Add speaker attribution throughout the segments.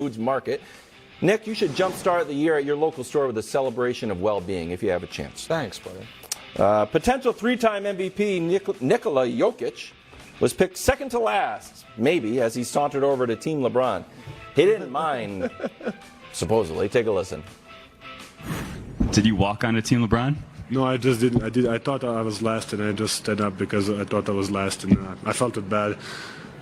Speaker 1: Foods Market. Nick, you should jumpstart the year at your local store with a celebration of well-being if you have a chance.
Speaker 2: Thanks, buddy.
Speaker 1: Potential three-time MVP Nikola Jokic was picked second to last, maybe, as he sauntered over to Team LeBron. He didn't mind, supposedly. Take a listen.
Speaker 3: Did you walk on to Team LeBron?
Speaker 4: No, I just didn't. I thought I was last, and I just stood up because I thought I was last, and I felt it bad,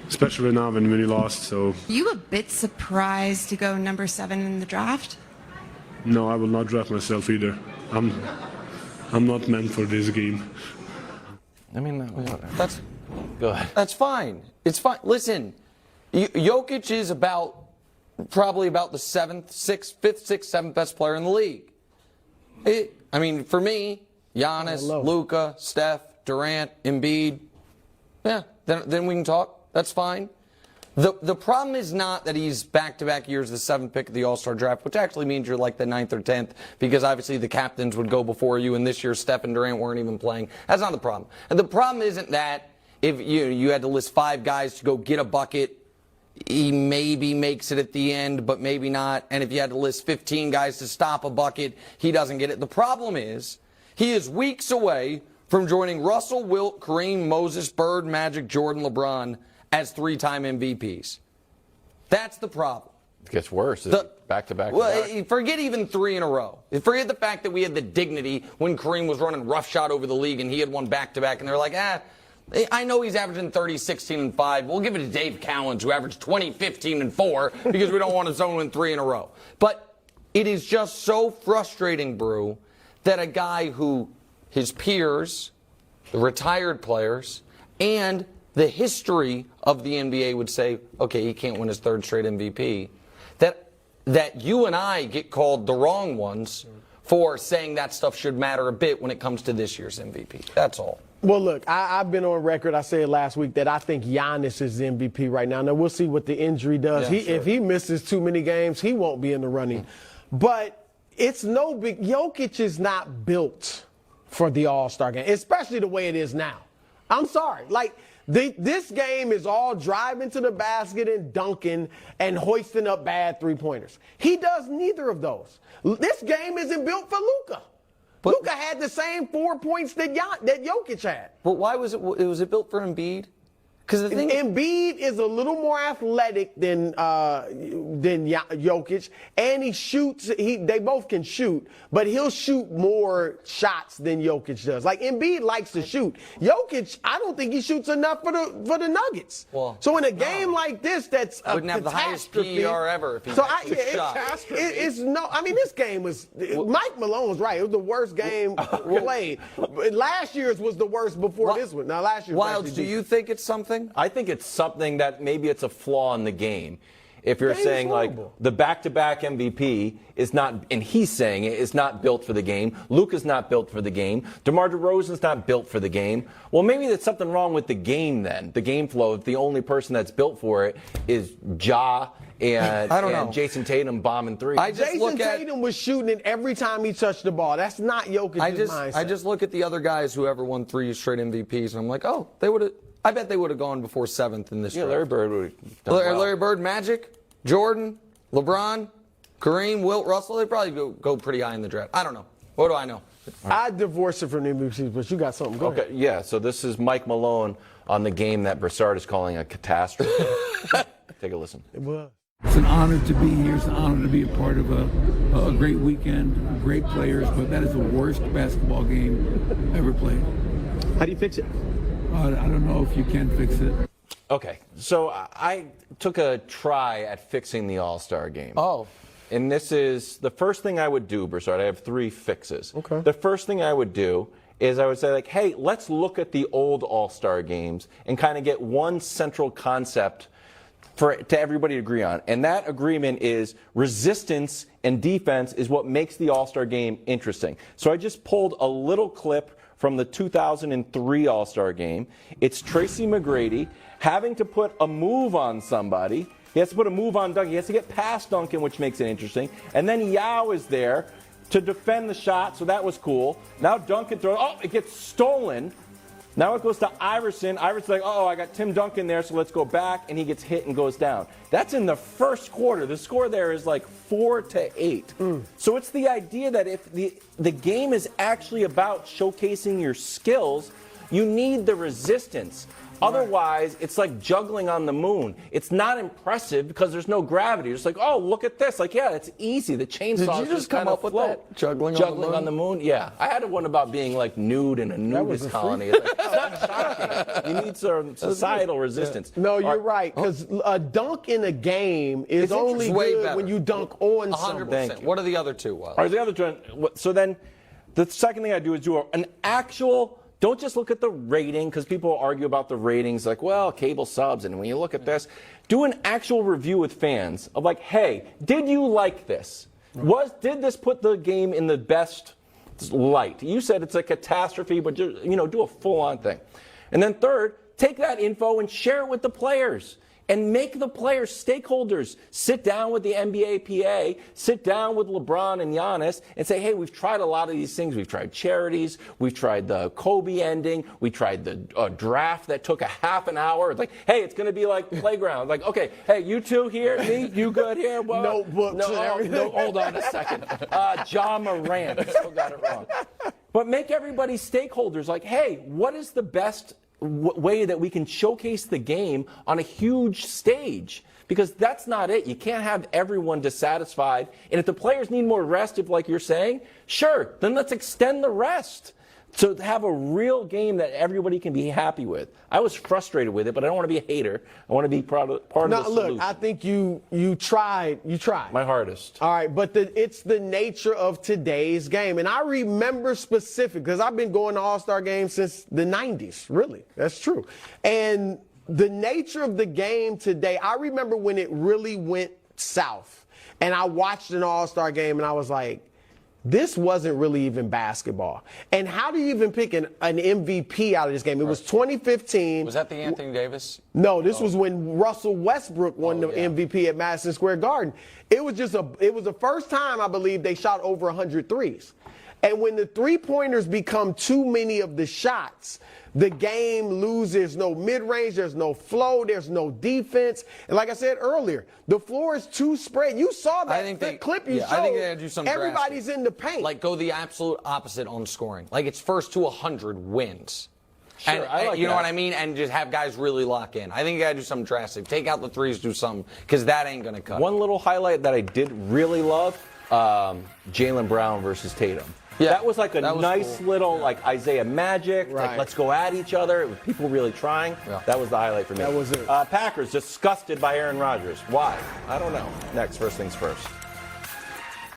Speaker 4: especially now when he lost. So.
Speaker 5: You a bit surprised to go number 7 in the draft?
Speaker 4: No, I will not draft myself either. I'm not meant for this game.
Speaker 1: I mean,
Speaker 2: That's
Speaker 1: go ahead.
Speaker 2: That's fine. It's fine. Listen, Jokic is probably about the 5th, 6th, 7th best player in the league. I mean, for me, Giannis, Luka, Steph, Durant, Embiid, yeah, then we can talk. That's fine. The problem is not that he's back-to-back years the 7th pick of the All-Star draft, which actually means you're like the 9th or 10th, because obviously the captains would go before you, and this year Steph and Durant weren't even playing. That's not the problem. And the problem isn't that if you had to list 5 guys to go get a bucket, he maybe makes it at the end, but maybe not. And if you had to list 15 guys to stop a bucket, he doesn't get it. The problem is he is weeks away from joining Russell, Wilt, Kareem, Moses, Bird, Magic, Jordan, LeBron as 3-time MVPs. That's the problem.
Speaker 1: It gets worse. Back-to-back.
Speaker 2: Well, forget even 3 in a row. Forget the fact that we had the dignity when Kareem was running roughshod over the league and he had one back-to-back, and they're like, I know he's averaging 30, 16, and 5. We'll give it to Dave Cowens, who averaged 20, 15, and 4, because we don't want his own win 3 in a row. But it is just so frustrating, Brew, that a guy who his peers, the retired players, and the history of the NBA would say, okay, he can't win his 3rd straight MVP, that you and I get called the wrong ones for saying that stuff should matter a bit when it comes to this year's MVP. That's all.
Speaker 6: Well, look, I've been on record, I said last week, that I think Giannis is the MVP right now. Now, we'll see what the injury does.
Speaker 2: Yeah, sure.
Speaker 6: If he misses too many games, he won't be in the running. But it's no big – Jokic is not built for the All-Star game, especially the way it is now. I'm sorry. Like, this game is all driving to the basket and dunking and hoisting up bad three-pointers. He does neither of those. This game isn't built for Luka. Luka had the same 4 points that Jokic had.
Speaker 2: But why was it built for Embiid? Because the thing
Speaker 6: Embiid is a little more athletic than Jokic, and he shoots. They both can shoot, but he'll shoot more shots than Jokic does. Like Embiid likes to shoot. Jokic, I don't think he shoots enough for the Nuggets.
Speaker 2: Well,
Speaker 6: so in a game like this, that's a
Speaker 2: wouldn't have the highest
Speaker 6: catastrophe.
Speaker 2: PER ever if he shot.
Speaker 6: It's no. I mean, this game was. Mike Malone was right. It was the worst game played. Last year's was the worst before this one. Now last year.
Speaker 2: Wilds, do you think it's something?
Speaker 1: I think it's something that maybe it's a flaw in the game. If you're saying
Speaker 6: horrible.
Speaker 1: like the back-to-back MVP is not, and he's saying it, is not built for the game. Luka's not built for the game. DeMar DeRozan's not built for the game. Well, maybe there's something wrong with the game then. The game flow. If the only person that's built for it is Ja and Jason Tatum bombing 3.
Speaker 6: Jason Tatum was shooting it every time he touched the ball. That's not Jokic's mindset.
Speaker 2: I just look at the other guys who ever won 3 straight MVPs, and I'm like, oh, I bet they would have gone before 7th in this draft.
Speaker 1: Larry Bird would have done well.
Speaker 2: Larry Bird, Magic, Jordan, LeBron, Kareem, Wilt, Russell, they'd probably go pretty high in the draft. I don't know. What do I know?
Speaker 6: I divorce it from the MVP, but you got something. Go ahead.
Speaker 1: Yeah, so this is Mike Malone on the game that Broussard is calling a catastrophe. Take a listen.
Speaker 6: It was.
Speaker 7: It's an honor to be here. It's an honor to be a part of a great weekend, great players, but that is the worst basketball game ever played.
Speaker 6: How do you fix it?
Speaker 7: I don't know if you can fix it.
Speaker 1: Okay, so I took a try at fixing the All-Star game.
Speaker 2: Oh.
Speaker 1: And this is the first thing I would do, Broussard. I have 3 fixes.
Speaker 6: Okay.
Speaker 1: The first thing I would do is I would say, like, hey, let's look at the old All-Star games and kind of get one central concept to everybody to agree on. And that agreement is resistance and defense is what makes the All-Star game interesting. So I just pulled a little clip from the 2003 All-Star game. It's Tracy McGrady having to put a move on somebody. He has to put a move on Duncan. He has to get past Duncan, which makes it interesting. And then Yao is there to defend the shot, so that was cool. Now Duncan throws, it gets stolen. Now it goes to Iverson. Iverson's like, oh, I got Tim Duncan there, so let's go back, and he gets hit and goes down. That's in the first quarter. The score there is like 4-8. So it's the idea that if the game is actually about showcasing your skills, you need the resistance. Otherwise, it's like juggling on the moon. It's not impressive because there's no gravity. It's like, oh, look at this. Like, yeah, it's easy. The chainsaw
Speaker 2: Did you just come
Speaker 1: kind of
Speaker 2: up with
Speaker 1: float.
Speaker 2: that? Juggling
Speaker 1: on the moon? Yeah. I had one about being like nude in a nudist colony. It's not shocking. You need some societal resistance.
Speaker 6: No, you're right. Because a dunk in a game is only good
Speaker 2: better.
Speaker 6: when you dunk on
Speaker 2: 100%.
Speaker 6: something.
Speaker 2: What are the other two, Wild?
Speaker 1: All right, the other two. So then the second thing I do is do an actual. Don't just look at the rating, because people argue about the ratings, like, well, cable subs, and when you look at this, do an actual review with fans of like, hey, did you like this? Did this put the game in the best light? You said it's a catastrophe, but do a full-on thing. And then third, take that info and share it with the players. And make the players stakeholders. Sit down with the NBA PA, sit down with LeBron and Giannis, and say, hey, we've tried a lot of these things. We've tried charities. We've tried the Kobe ending. We tried the draft that took a half an hour. It's like, hey, it's going to be like playground. Like, okay, hey, you two here, me, you good here? Well,
Speaker 6: Notebooks and everything.
Speaker 1: Hold on a second. Ja Morant. I still got it wrong. But make everybody stakeholders. Like, hey, what is the best way that we can showcase the game on a huge stage? Because that's not it. You can't have everyone dissatisfied. And if the players need more rest, if like you're saying, sure, then let's extend the rest. So have a real game that everybody can be happy with. I was frustrated with it, but I don't want to be a hater. I want to be part of the solution.
Speaker 6: Look, I think you tried. You tried.
Speaker 1: My hardest.
Speaker 6: All right, but it's the nature of today's game. And I remember specific, because I've been going to All-Star games since the 90s, really. That's true. And the nature of the game today, I remember when it really went south. And I watched an All-Star game, and I was like, this wasn't really even basketball. And how do you even pick an MVP out of this game? It was 2015.
Speaker 2: Was that the Anthony Davis?
Speaker 6: No, this was when Russell Westbrook won the MVP at Madison Square Garden. It was the first time, I believe, they shot over 100 threes. And when the three-pointers become too many of the shots, the game loses. There's no mid-range, there's no flow, there's no defense. And like I said earlier, the floor is too spread. You saw that clip you showed.
Speaker 2: I think they had to do something
Speaker 6: everybody's
Speaker 2: drastic.
Speaker 6: in the paint.
Speaker 2: Like, go the absolute opposite on scoring. Like, it's first to 100 wins.
Speaker 1: Sure,
Speaker 2: and,
Speaker 1: I like
Speaker 2: you know
Speaker 1: that.
Speaker 2: what I mean? And just have guys really lock in. I think you got to do something drastic. Take out the threes, do something, because that ain't going to cut.
Speaker 1: One little highlight that I did really love, Jaylen Brown versus Tatum.
Speaker 2: Yeah,
Speaker 1: that was like a nice
Speaker 2: cool.
Speaker 1: little like Isaiah Magic,
Speaker 6: Right.
Speaker 1: like let's go at each other. It was people really trying.
Speaker 2: Yeah.
Speaker 1: That was the highlight for me.
Speaker 6: That was it.
Speaker 1: Packers disgusted by Aaron Rodgers. Why? I don't know. Next, first things first.